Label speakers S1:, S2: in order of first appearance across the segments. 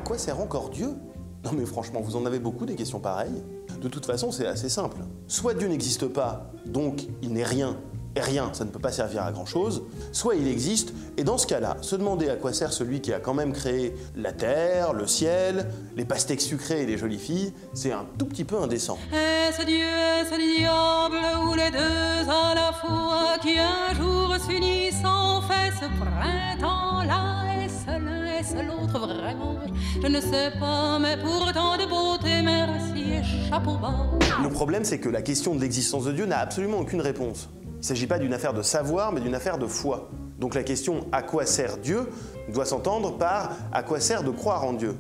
S1: quoi sert encore Dieu? Non mais franchement, vous en avez beaucoup des questions pareilles. De toute façon, c'est assez simple. Soit Dieu n'existe pas, donc il n'est rien, et rien, ça ne peut pas servir à grand-chose, soit il existe, et dans ce cas-là, se demander à quoi sert celui qui a quand même créé la terre, le ciel, les pastèques sucrées et les jolies filles, c'est un tout petit peu indécent.
S2: Est-ce Dieu, est-ce le diable, ou les deux à la fois, qui un jour s'unissent en fait ce printemps-là? Est-ce l'un, est-ce l'autre vraiment? Je ne sais pas, mais pourtant de beauté, merci et chapeau bas.
S1: Le problème, c'est que la question de l'existence de Dieu n'a absolument aucune réponse. Il ne s'agit pas d'une affaire de savoir, mais d'une affaire de foi. Donc la question « à quoi sert Dieu ?» doit s'entendre par « à quoi sert de croire en Dieu ?»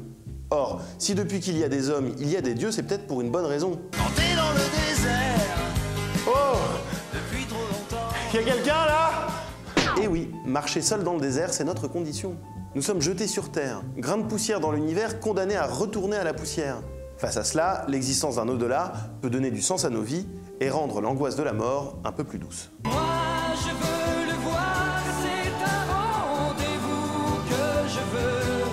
S1: Or, si depuis qu'il y a des hommes, il y a des dieux, c'est peut-être pour une bonne raison.
S3: Quand t'es dans le désert,
S1: Oh!
S3: depuis trop longtemps.
S1: Y a quelqu'un là? Eh oui, marcher seul dans le désert, c'est notre condition. Nous sommes jetés sur Terre, grains de poussière dans l'univers, condamnés à retourner à la poussière. Face à cela, l'existence d'un au-delà peut donner du sens à nos vies et rendre l'angoisse de la mort un peu plus douce.
S3: Moi je veux le voir, c'est un rendez-vous que je veux,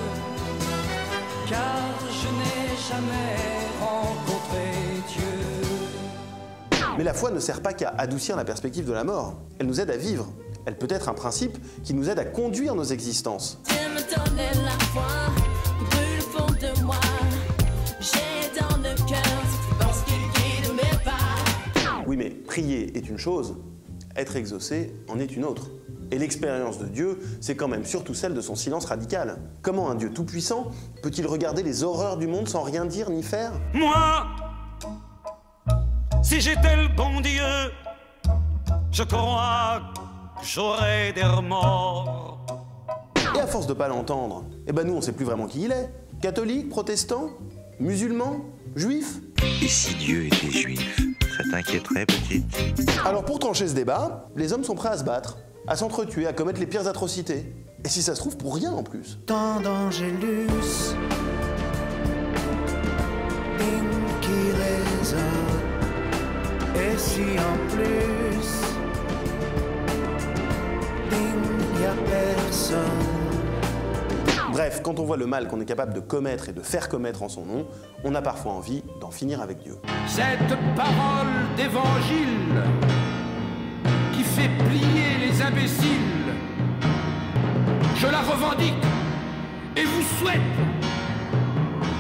S3: car je n'ai jamais rencontré Dieu.
S1: Mais la foi ne sert pas qu'à adoucir la perspective de la mort. Elle nous aide à vivre. Elle peut être un principe qui nous aide à conduire nos existences.
S4: Viens me donner la foi, qui brûle au fond de moi. J'ai dans le cœur cette force qui guide mes pas.
S1: Oui, mais prier est une chose, être exaucé en est une autre. Et l'expérience de Dieu, c'est quand même surtout celle de son silence radical. Comment un Dieu tout-puissant peut-il regarder les horreurs du monde sans rien dire ni faire?
S5: Moi, si j'étais le bon Dieu, je crois que j'aurais des remords.
S1: Et à force de pas l'entendre, eh ben nous on sait plus vraiment qui il est. Catholique, protestant, musulman, juif?
S6: Et si Dieu était juif, ça t'inquiéterait, petite?
S1: Alors pour trancher ce débat, les hommes sont prêts à se battre, à s'entretuer, à commettre les pires atrocités. Et si ça se trouve, pour rien en plus.
S3: Tant d'angélus, ligne qui résonne, et si en plus, il n'y a personne.
S1: Bref, quand on voit le mal qu'on est capable de commettre et de faire commettre en son nom, on a parfois envie d'en finir avec Dieu.
S7: Cette parole d'évangile qui fait plier les imbéciles, je la revendique et vous souhaite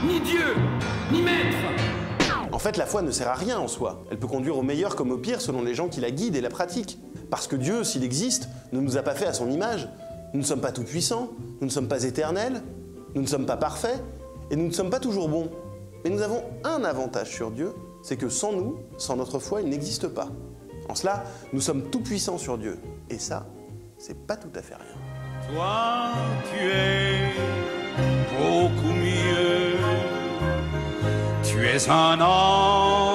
S7: ni Dieu, ni maître.
S1: En fait, la foi ne sert à rien en soi. Elle peut conduire au meilleur comme au pire selon les gens qui la guident et la pratiquent. Parce que Dieu, s'il existe, ne nous a pas fait à son image. Nous ne sommes pas tout-puissants, nous ne sommes pas éternels, nous ne sommes pas parfaits, et nous ne sommes pas toujours bons. Mais nous avons un avantage sur Dieu, c'est que sans nous, sans notre foi, il n'existe pas. En cela, nous sommes tout-puissants sur Dieu. Et ça, c'est pas tout à fait rien.
S5: Toi, tu es beaucoup mieux. Tu es un ange.